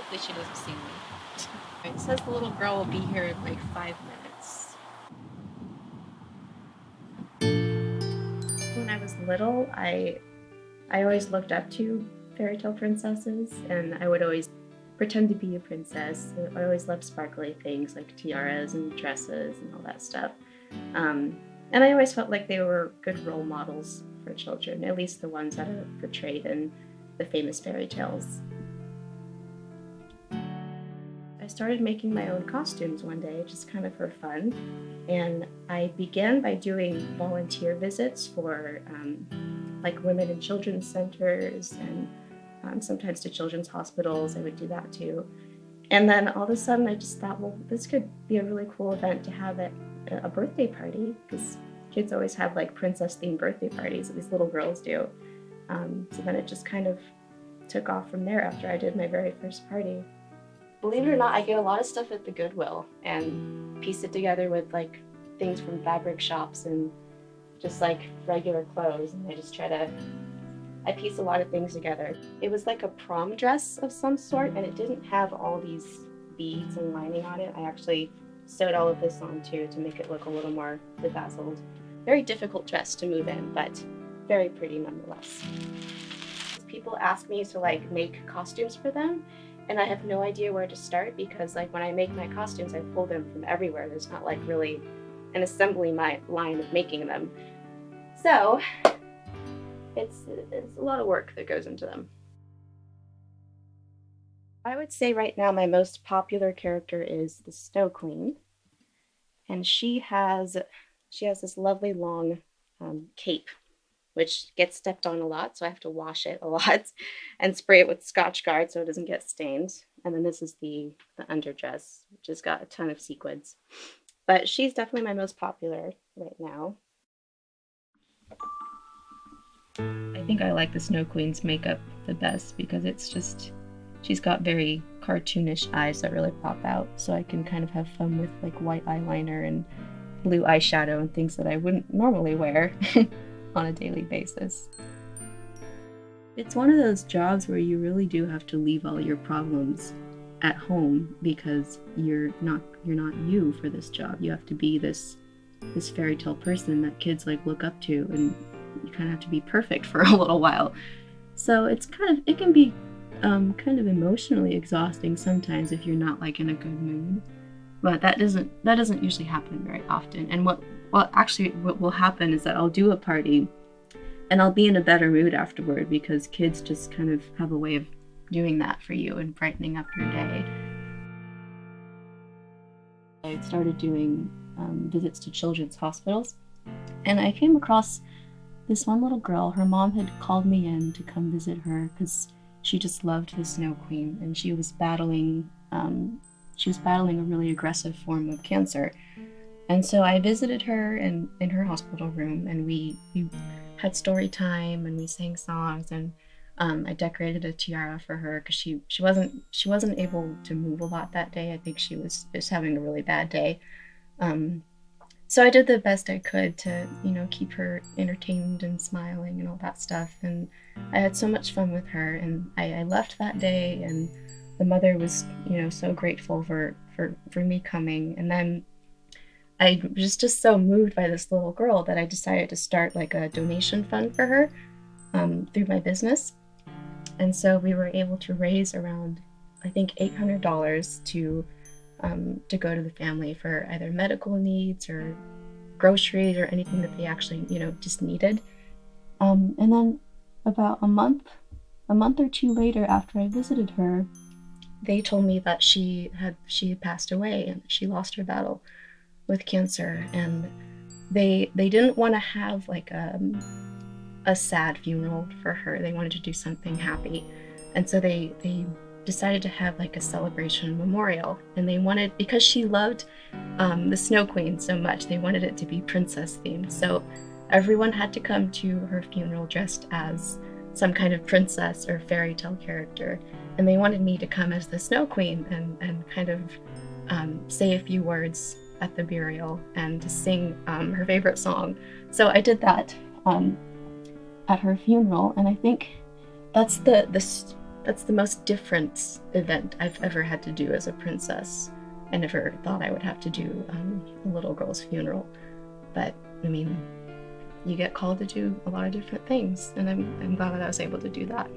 Hopefully she doesn't see me. It says the little girl will be here in like 5 minutes. When I was little, I always looked up to fairy tale princesses, and I would always pretend to be a princess. I always loved sparkly things like tiaras and dresses and all that stuff. And I always felt like they were good role models for children, at least the ones that are portrayed in the famous fairy tales. I started making my own costumes one day, just kind of for fun. And I began by doing volunteer visits for like women in children's centers and sometimes to children's hospitals. I would do that too. And then all of a sudden I just thought, well, this could be a really cool event to have at a birthday party, because kids always have like princess themed birthday parties, at least little girls do. So then it just kind of took off from there after I did my very first party. Believe it or not, I get a lot of stuff at the Goodwill and piece it together with like things from fabric shops and just like regular clothes, and I piece a lot of things together. It was like a prom dress of some sort, and it didn't have all these beads and lining on it. I actually sewed all of this on too to make it look a little more bedazzled. Very difficult dress to move in, but very pretty nonetheless. People ask me to like make costumes for them, and I have no idea where to start, because like when I make my costumes, I pull them from everywhere. There's not like really an assembly line of making them. So it's a lot of work that goes into them. I would say right now my most popular character is the Snow Queen, and she has this lovely long cape, which gets stepped on a lot, so I have to wash it a lot and spray it with Scotch Guard so it doesn't get stained. And then this is the underdress, which has got a ton of sequins. But she's definitely my most popular right now. I think I like the Snow Queen's makeup the best because she's got very cartoonish eyes that really pop out, so I can kind of have fun with like white eyeliner and blue eyeshadow and things that I wouldn't normally wear on a daily basis. It's one of those jobs where you really do have to leave all your problems at home, because you're not you for this job. You have to be this fairy tale person that kids like look up to, and you kind of have to be perfect for a little while. So it can be kind of emotionally exhausting sometimes if you're not like in a good mood. But that doesn't usually happen very often. And what will happen is that I'll do a party and I'll be in a better mood afterward, because kids just kind of have a way of doing that for you and brightening up your day. I started doing visits to children's hospitals, and I came across this one little girl. Her mom had called me in to come visit her because she just loved the Snow Queen, and she was battling a really aggressive form of cancer. And so I visited her in her hospital room, and we had story time and we sang songs, and I decorated a tiara for her because she wasn't able to move a lot that day. I think she was just having a really bad day. So I did the best I could to, keep her entertained and smiling and all that stuff. And I had so much fun with her, and I left that day, and the mother was, so grateful for me coming. And then I was just so moved by this little girl that I decided to start like a donation fund for her through my business. And so we were able to raise around, I think, $800 to go to the family for either medical needs or groceries or anything that they actually, just needed. And then about a month or two later, after I visited her, they told me that she had passed away and she lost her battle with cancer, and they didn't want to have like a sad funeral for her. They wanted to do something happy, and so they decided to have like a celebration memorial, and they wanted, because she loved the Snow Queen so much, they wanted it to be princess themed. So everyone had to come to her funeral dressed as some kind of princess or fairy tale character, and they wanted me to come as the Snow Queen and kind of say a few words at the burial and to sing her favorite song. So I did that at her funeral, and I think that's the That's the most different event I've ever had to do as a princess. I never thought I would have to do a little girl's funeral, but I mean, you get called to do a lot of different things, and I'm glad that I was able to do that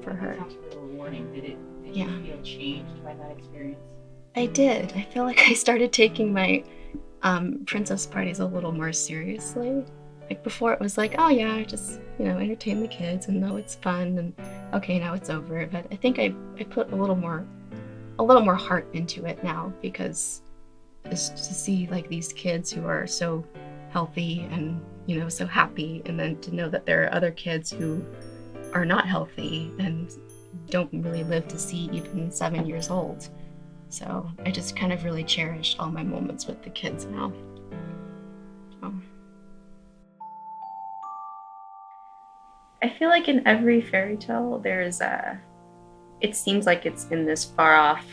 for her. Sounds really rewarding. Did you feel changed by that experience? I did. I feel like I started taking my princess parties a little more seriously. Like before it was like, oh yeah, just, entertain the kids and know it's fun and okay, now it's over. But I think I put a little more heart into it now, because just to see like these kids who are so healthy and, so happy, and then to know that there are other kids who are not healthy and don't really live to see even 7 years old. So I just kind of really cherished all my moments with the kids now. I feel like in every fairy tale, it seems like it's in this far off,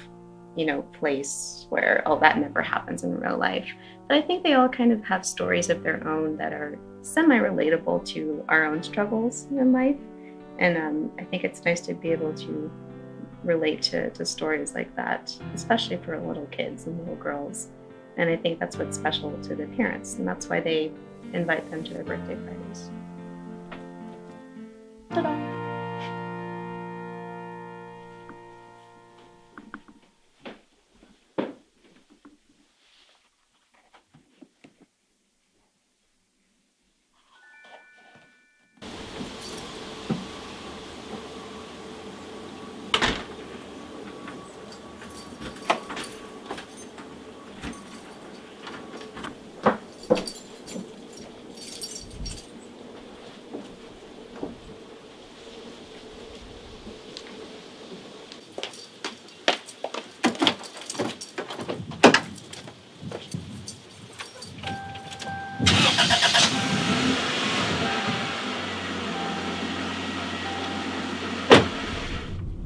place where, oh, that never happens in real life. But I think they all kind of have stories of their own that are semi-relatable to our own struggles in life. And I think it's nice to be able to relate to stories like that, especially for little kids and little girls. And I think that's what's special to the parents, and that's why they invite them to their birthday parties. Ta-da!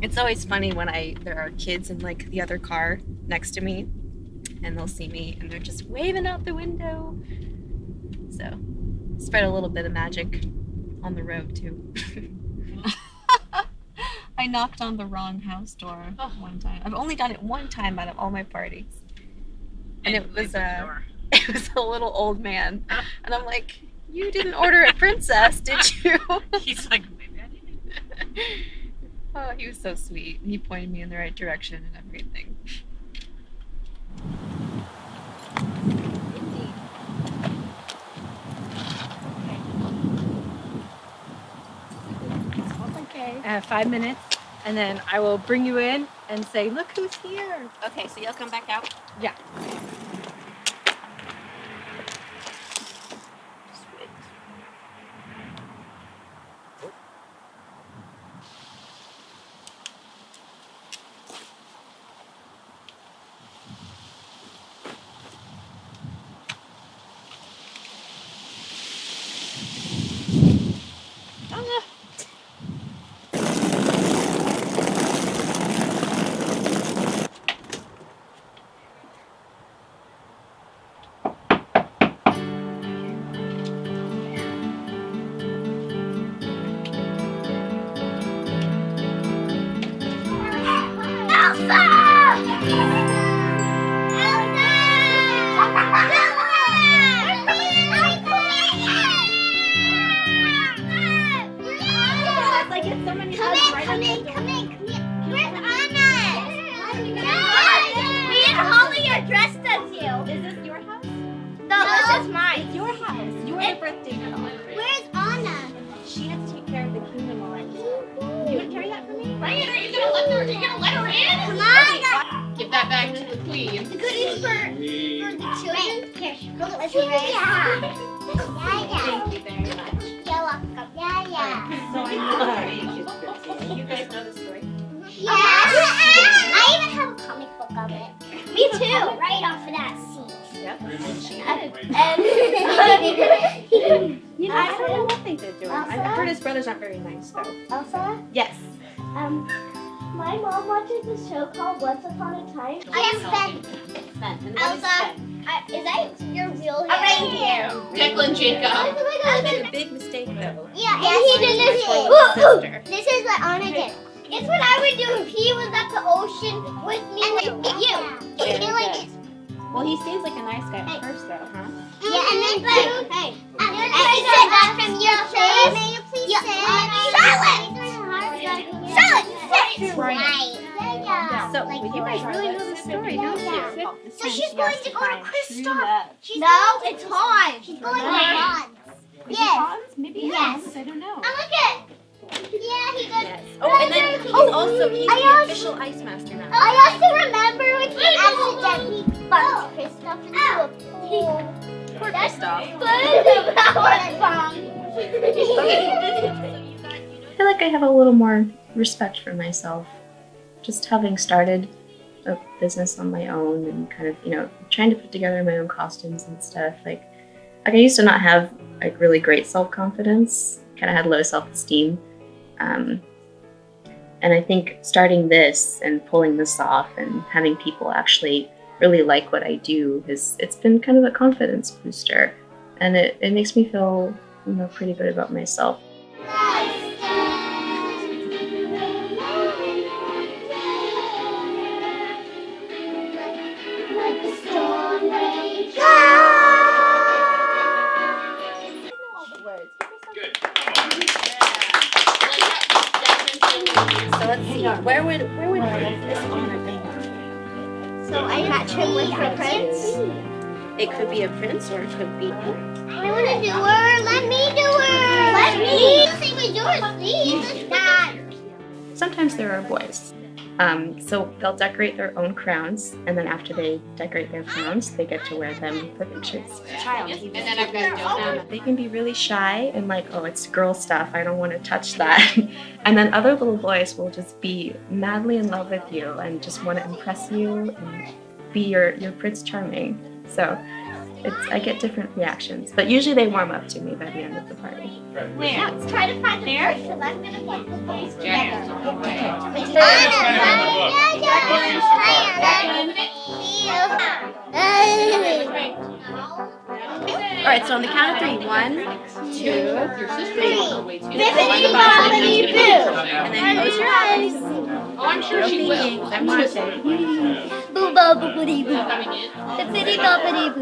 It's always funny when there are kids in like the other car next to me, and they'll see me and they're just waving out the window. So spread a little bit of magic on the road too. I knocked on the wrong house door one time. I've only done it one time out of all my parties, and it was a little old man, and I'm like, "You didn't order a princess, did you?" He's like, maybe I didn't. Oh, he was so sweet. He pointed me in the right direction and everything. Okay. I have 5 minutes, and then I will bring you in and say, look who's here. Okay, so you'll come back out? Yeah. My mom watches this show called Once Upon a Time. Elsa, is that your real a reindeer. Declan Jacob. I made a big mistake though. Yeah, and he did this. This is what Anna did. Guess what I would do if he was at the ocean with me? And then you. Like. Well, he seems like a nice guy at first, though, huh? Yeah, and then hey. And then I said that from your face. May you please sit? Right. So, you guys really know the story, don't you? So she's going to go to Crystal. No, it's Hans. She's going to Hans. Yes. Maybe yes. I don't know. And look at. Yeah, he does. Yes. Oh, and then he's the official ice master now. I also remember when he accidentally bumped Kristoff into a pool. Poor Kristoff. I feel like I have a little more respect for myself. Just having started a business on my own and kind of, you know, trying to put together my own costumes and stuff. Like I used to not have like really great self-confidence, kind of had low self-esteem. And I think starting this and pulling this off and having people actually really like what I do it's been kind of a confidence booster, and it makes me feel, you know, pretty good about myself. So let's see. Where would this honor be? So I match him with her prince. It could be a prince or it could be. I want to do her. Let me do her. Let me. Sing with yours, please. Dad. Sometimes there are boys. So they'll decorate their own crowns, and then after they decorate their crowns, they get to wear them for pictures. And then I've got They can be really shy and like, oh, it's girl stuff, I don't want to touch that. And then other little boys will just be madly in love with you and just want to impress you and be your Prince Charming. So I get different reactions, but usually they warm up to me by the end of the party. Where? Let's try to find there. Because I'm going to put the boys together. All right, so on the count of 3, 1, 2, 3. Bippity boppity boo. And then close your eyes. Oh, I'm sure she will. I'm watching. Boo bo boopity boo. Bippity boppity boo.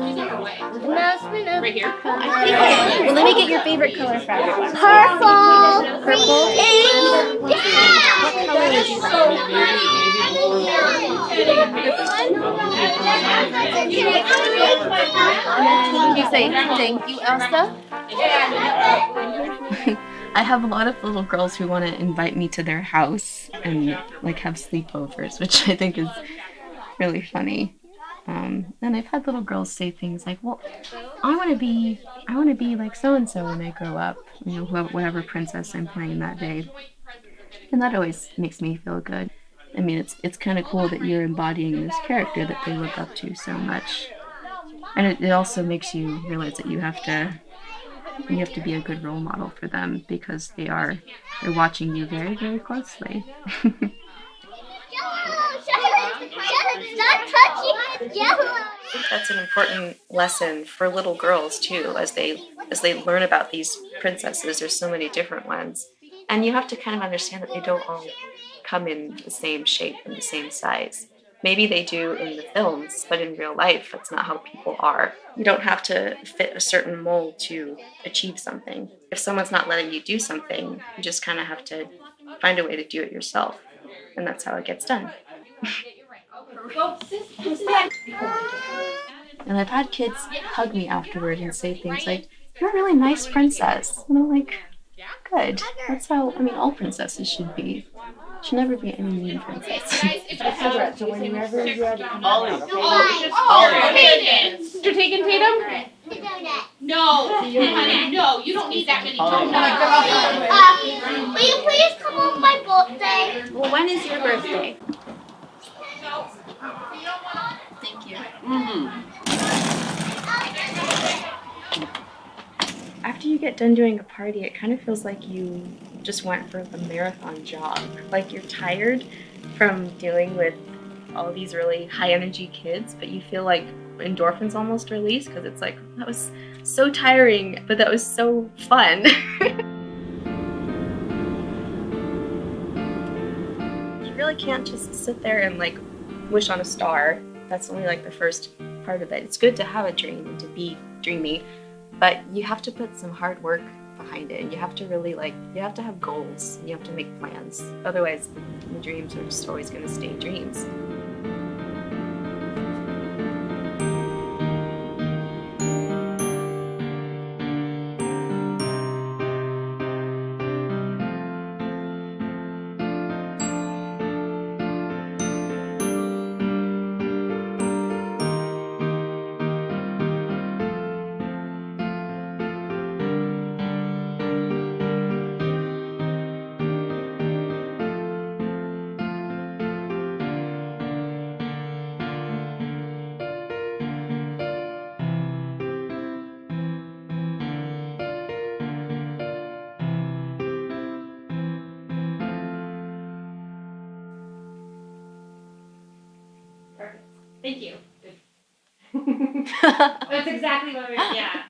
Right here. Well, let me get your favorite color from. Purple. Purple. Pink. What color would you You say thank you, Elsa. I have a lot of little girls who want to invite me to their house and like have sleepovers, which I think is really funny. And I've had little girls say things like, "Well, I want to be like so and so when I grow up." You know, whatever princess I'm playing that day, and that always makes me feel good. I mean, it's kind of cool that you're embodying this character that they look up to so much, and it also makes you realize that you have to be a good role model for them because they're watching you very, very closely. Stop touching Jello. I think that's an important lesson for little girls too, as they learn about these princesses. There's so many different ones, and you have to kind of understand that they don't all come in the same shape and the same size. Maybe they do in the films, but in real life, that's not how people are. You don't have to fit a certain mold to achieve something. If someone's not letting you do something, you just kind of have to find a way to do it yourself, and that's how it gets done. And I've had kids hug me afterward and say things like, "You're a really nice princess." And I'm like, good. That's how, I mean, all princesses should be. Should never be any mean princess. So whenever you're ready, Ollie. Okay, Mr. Taken Tatum? No, honey, no, you don't need that many toes. Will you please come on my birthday? Well, when is your birthday? Thank you. After you get done doing a party, it kind of feels like you just went for a marathon jog. Like you're tired from dealing with all these really high energy kids, but you feel like endorphins almost release because it's like, that was so tiring, but that was so fun. really can't just sit there and like wish on a star. That's only like the first part of it. It's good to have a dream and to be dreamy, but you have to put some hard work behind it, and you have to really you have to have goals, and you have to make plans. Otherwise, the dreams are just always going to stay dreams. Thank you. That's exactly what we're, yeah.